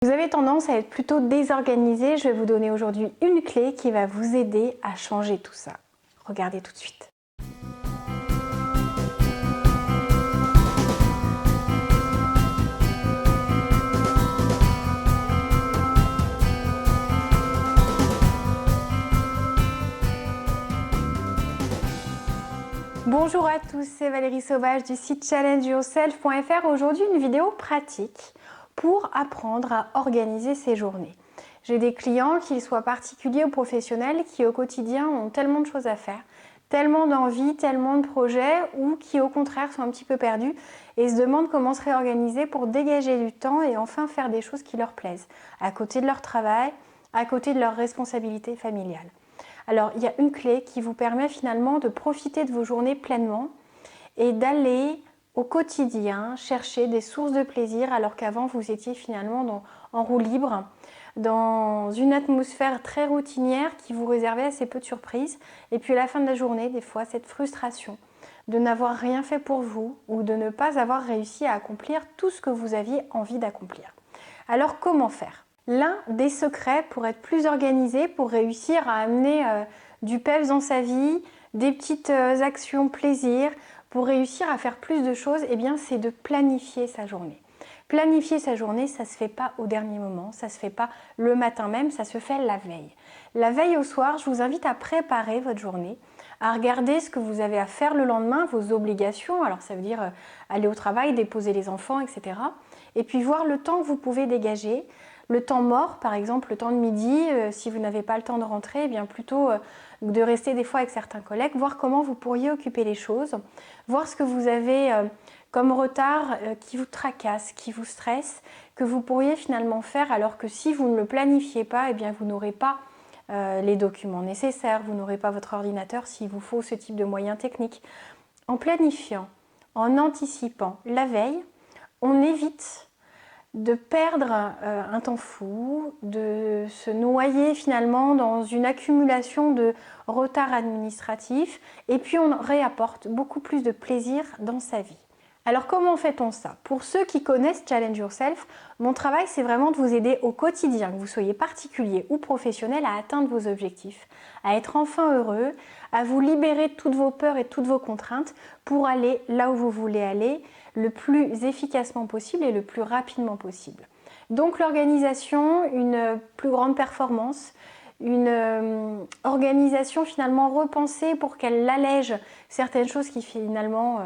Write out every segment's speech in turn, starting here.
Vous avez tendance à être plutôt désorganisé. Je vais vous donner aujourd'hui une clé qui va vous aider à changer tout ça. Regardez tout de suite. Bonjour à tous, c'est Valérie Sauvage du site challengeyourself.fr. Aujourd'hui, une vidéo pratique pour apprendre à organiser ses journées. J'ai des clients, qu'ils soient particuliers ou professionnels, qui au quotidien ont tellement de choses à faire, tellement d'envies, tellement de projets, ou qui au contraire sont un petit peu perdus et se demandent comment se réorganiser pour dégager du temps et enfin faire des choses qui leur plaisent, à côté de leur travail, à côté de leurs responsabilités familiales. Alors, il y a une clé qui vous permet finalement de profiter de vos journées pleinement et d'aller au quotidien chercher des sources de plaisir alors qu'avant vous étiez finalement en roue libre, dans une atmosphère très routinière qui vous réservait assez peu de surprises. Et puis à la fin de la journée, des fois, cette frustration de n'avoir rien fait pour vous ou de ne pas avoir réussi à accomplir tout ce que vous aviez envie d'accomplir. Alors comment faire ? L'un des secrets pour être plus organisé, pour réussir à amener du peps dans sa vie, des petites actions plaisir, pour réussir à faire plus de choses, eh bien, c'est de planifier sa journée. Planifier sa journée, ça ne se fait pas au dernier moment, ça ne se fait pas le matin même, ça se fait la veille. La veille au soir, je vous invite à préparer votre journée, à regarder ce que vous avez à faire le lendemain, vos obligations, alors ça veut dire aller au travail, déposer les enfants, etc. Et puis voir le temps que vous pouvez dégager. Le temps mort, par exemple, le temps de midi, si vous n'avez pas le temps de rentrer, eh bien plutôt de rester des fois avec certains collègues, voir comment vous pourriez occuper les choses, voir ce que vous avez comme retard qui vous tracasse, qui vous stresse, que vous pourriez finalement faire, alors que si vous ne le planifiez pas, eh bien vous n'aurez pas les documents nécessaires, vous n'aurez pas votre ordinateur s'il vous faut ce type de moyens techniques. En planifiant, en anticipant la veille, on évite de perdre un temps fou, de se noyer finalement dans une accumulation de retard administratif et puis on réapporte beaucoup plus de plaisir dans sa vie. Alors comment fait-on ça? Pour ceux qui connaissent Challenge Yourself, mon travail c'est vraiment de vous aider au quotidien, que vous soyez particulier ou professionnel, à atteindre vos objectifs, à être enfin heureux, à vous libérer de toutes vos peurs et de toutes vos contraintes pour aller là où vous voulez aller le plus efficacement possible et le plus rapidement possible. Donc l'organisation, une plus grande performance, une organisation finalement repensée pour qu'elle allège certaines choses qui finalement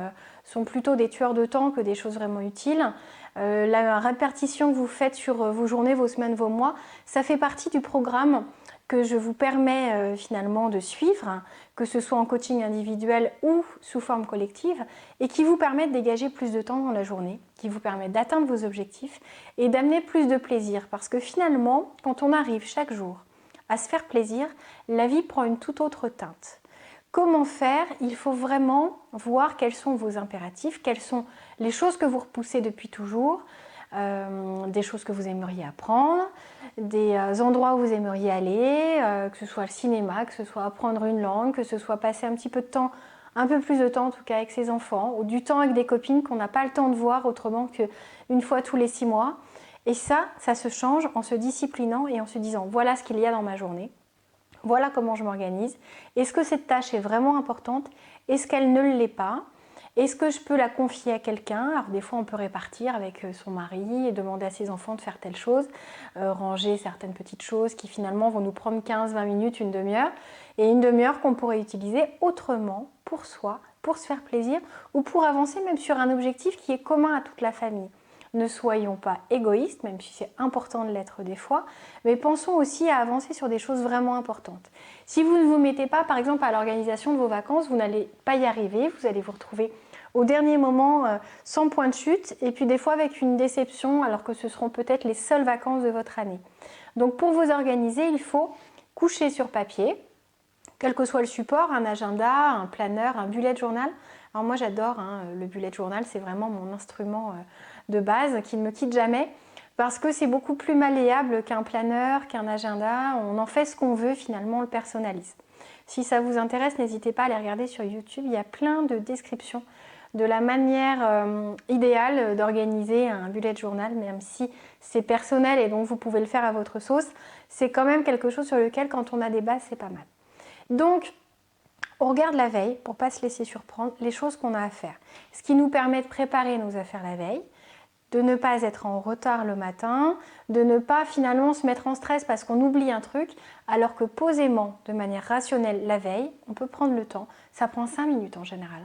sont plutôt des tueurs de temps que des choses vraiment utiles. La répartition que vous faites sur vos journées, vos semaines, vos mois, ça fait partie du programme que je vous permets finalement de suivre, que ce soit en coaching individuel ou sous forme collective, et qui vous permet de dégager plus de temps dans la journée, qui vous permet d'atteindre vos objectifs et d'amener plus de plaisir. Parce que finalement, quand on arrive chaque jour à se faire plaisir, la vie prend une toute autre teinte. Comment faire? Il faut vraiment voir quels sont vos impératifs, quelles sont les choses que vous repoussez depuis toujours, des choses que vous aimeriez apprendre, des endroits où vous aimeriez aller, que ce soit le cinéma, que ce soit apprendre une langue, que ce soit passer un petit peu de temps, un peu plus de temps en tout cas avec ses enfants, ou du temps avec des copines qu'on n'a pas le temps de voir autrement qu'une fois tous les 6 mois. Et ça se change en se disciplinant et en se disant voilà ce qu'il y a dans ma journée. Voilà comment je m'organise. Est-ce que cette tâche est vraiment importante? Est-ce qu'elle ne l'est pas? Est-ce que je peux la confier à quelqu'un? Alors des fois on peut répartir avec son mari et demander à ses enfants de faire telle chose, ranger certaines petites choses qui finalement vont nous prendre 15-20 minutes, une demi-heure, et une demi-heure qu'on pourrait utiliser autrement pour soi, pour se faire plaisir ou pour avancer même sur un objectif qui est commun à toute la famille. Ne soyons pas égoïstes, même si c'est important de l'être des fois, mais pensons aussi à avancer sur des choses vraiment importantes. Si vous ne vous mettez pas, par exemple, à l'organisation de vos vacances, vous n'allez pas y arriver, vous allez vous retrouver au dernier moment sans point de chute, et puis des fois avec une déception, alors que ce seront peut-être les seules vacances de votre année. Donc pour vous organiser, il faut coucher sur papier, quel que soit le support, un agenda, un planeur, un bullet journal. Alors moi j'adore le bullet journal, c'est vraiment mon instrument de base qui ne me quitte jamais parce que c'est beaucoup plus malléable qu'un planeur, qu'un agenda. On en fait ce qu'on veut, finalement on le personnalise. Si ça vous intéresse, n'hésitez pas à aller regarder sur YouTube, il y a plein de descriptions de la manière idéale d'organiser un bullet journal, même si c'est personnel et donc vous pouvez le faire à votre sauce. C'est quand même quelque chose sur lequel, quand on a des bases, c'est pas mal. Donc, on regarde la veille pour ne pas se laisser surprendre les choses qu'on a à faire. Ce qui nous permet de préparer nos affaires la veille, de ne pas être en retard le matin, de ne pas finalement se mettre en stress parce qu'on oublie un truc, alors que posément, de manière rationnelle, la veille, on peut prendre le temps. Ça prend 5 minutes en général.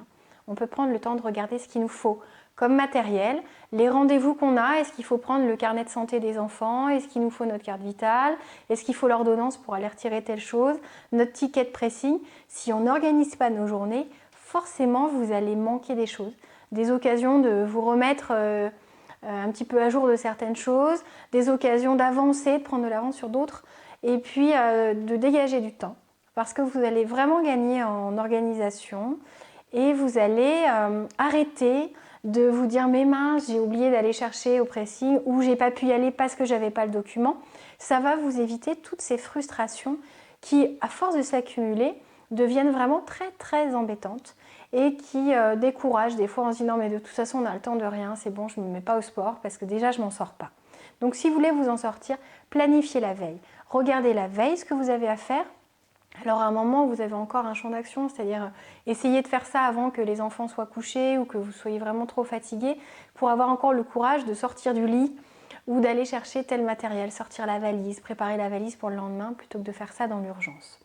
On peut prendre le temps de regarder ce qu'il nous faut comme matériel, les rendez-vous qu'on a, est-ce qu'il faut prendre le carnet de santé des enfants, est-ce qu'il nous faut notre carte vitale, est-ce qu'il faut l'ordonnance pour aller retirer telle chose, notre ticket de pressing. Si on n'organise pas nos journées, forcément vous allez manquer des choses, des occasions de vous remettre un petit peu à jour de certaines choses, des occasions d'avancer, de prendre de l'avance sur d'autres, et puis de dégager du temps, parce que vous allez vraiment gagner en organisation, et vous allez arrêter de vous dire mais mince, j'ai oublié d'aller chercher au pressing ou j'ai pas pu y aller parce que j'avais pas le document. Ça va vous éviter toutes ces frustrations qui, à force de s'accumuler, deviennent vraiment très embêtantes et qui découragent. Des fois on se dit non mais de toute façon on a le temps de rien, c'est bon, je ne me mets pas au sport parce que déjà je m'en sors pas. Donc si vous voulez vous en sortir, planifiez la veille. Regardez la veille ce que vous avez à faire. Alors à un moment où vous avez encore un champ d'action, c'est-à-dire essayez de faire ça avant que les enfants soient couchés ou que vous soyez vraiment trop fatigué pour avoir encore le courage de sortir du lit ou d'aller chercher tel matériel, sortir la valise, préparer la valise pour le lendemain plutôt que de faire ça dans l'urgence.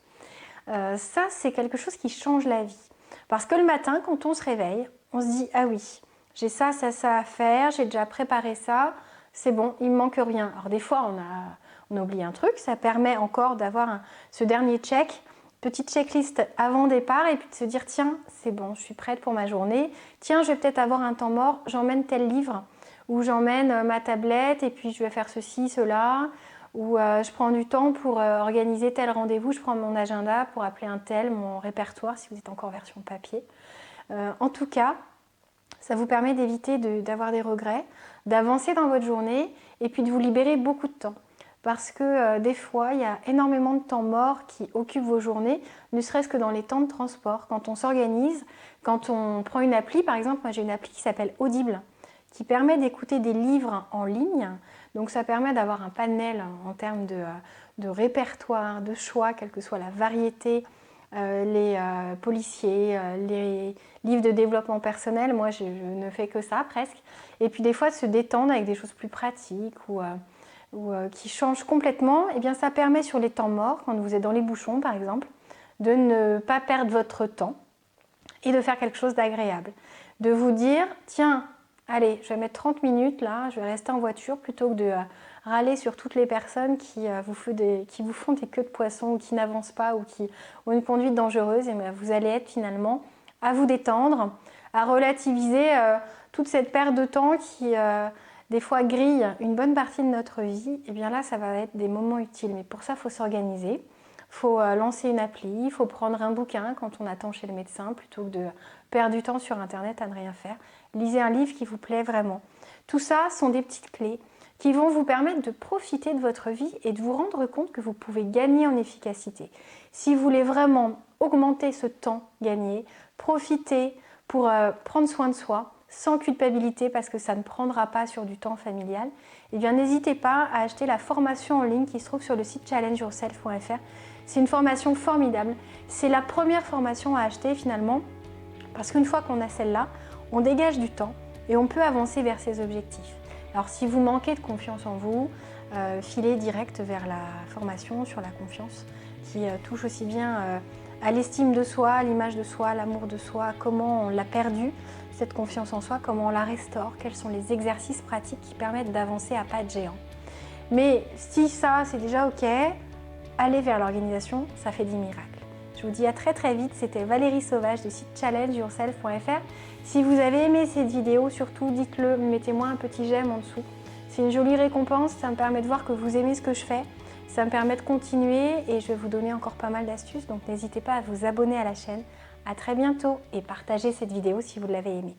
Ça c'est quelque chose qui change la vie. Parce que le matin quand on se réveille, on se dit ah oui, j'ai ça à faire, j'ai déjà préparé ça, c'est bon, il ne me manque rien. Alors des fois on oublie un truc, ça permet encore d'avoir ce dernier check, petite checklist avant départ et puis de se dire tiens c'est bon, je suis prête pour ma journée, tiens je vais peut-être avoir un temps mort, j'emmène tel livre ou j'emmène ma tablette et puis je vais faire ceci, cela, ou je prends du temps pour organiser tel rendez-vous, je prends mon agenda pour appeler un tel, mon répertoire si vous êtes encore version papier. En tout cas, ça vous permet d'éviter d'avoir des regrets, d'avancer dans votre journée et puis de vous libérer beaucoup de temps. Parce que des fois, il y a énormément de temps mort qui occupe vos journées, ne serait-ce que dans les temps de transport. Quand on s'organise, quand on prend une appli, par exemple, moi j'ai une appli qui s'appelle Audible, qui permet d'écouter des livres en ligne. Donc ça permet d'avoir un panel en termes de répertoire, de choix, quelle que soit la variété, les policiers, les livres de développement personnel. Moi je ne fais que ça presque. Et puis des fois de se détendre avec des choses plus pratiques ou qui changent complètement, et bien ça permet sur les temps morts, quand vous êtes dans les bouchons par exemple, de ne pas perdre votre temps et de faire quelque chose d'agréable. De vous dire, tiens, allez, je vais mettre 30 minutes là, je vais rester en voiture plutôt que de râler sur toutes les personnes qui vous font des queues de poisson ou qui n'avancent pas ou qui ont une conduite dangereuse. Et bien, vous allez être finalement à vous détendre, à relativiser toute cette perte de temps qui des fois grille une bonne partie de notre vie. Et bien là, ça va être des moments utiles. Mais pour ça, il faut s'organiser. Il faut lancer une appli, il faut prendre un bouquin quand on attend chez le médecin plutôt que de perdre du temps sur internet à ne rien faire. Lisez un livre qui vous plaît vraiment. Tout ça sont des petites clés qui vont vous permettre de profiter de votre vie et de vous rendre compte que vous pouvez gagner en efficacité. Si vous voulez vraiment augmenter ce temps gagné, profitez pour prendre soin de soi sans culpabilité parce que ça ne prendra pas sur du temps familial, eh bien n'hésitez pas à acheter la formation en ligne qui se trouve sur le site challengeyourself.fr. C'est une formation formidable. C'est la première formation à acheter finalement parce qu'une fois qu'on a celle-là, on dégage du temps et on peut avancer vers ses objectifs. Alors si vous manquez de confiance en vous, filez direct vers la formation sur la confiance qui touche aussi bien à l'estime de soi, à l'image de soi, à l'amour de soi, comment on l'a perdu, cette confiance en soi, comment on la restaure, quels sont les exercices pratiques qui permettent d'avancer à pas de géant. Mais si ça c'est déjà ok, allez vers l'organisation, ça fait des miracles. Je vous dis à très vite, c'était Valérie Sauvage du site challengeyourself.fr. Si vous avez aimé cette vidéo, surtout dites-le, mettez-moi un petit j'aime en dessous. C'est une jolie récompense, ça me permet de voir que vous aimez ce que je fais, ça me permet de continuer et je vais vous donner encore pas mal d'astuces, donc n'hésitez pas à vous abonner à la chaîne. À très bientôt et partagez cette vidéo si vous l'avez aimée.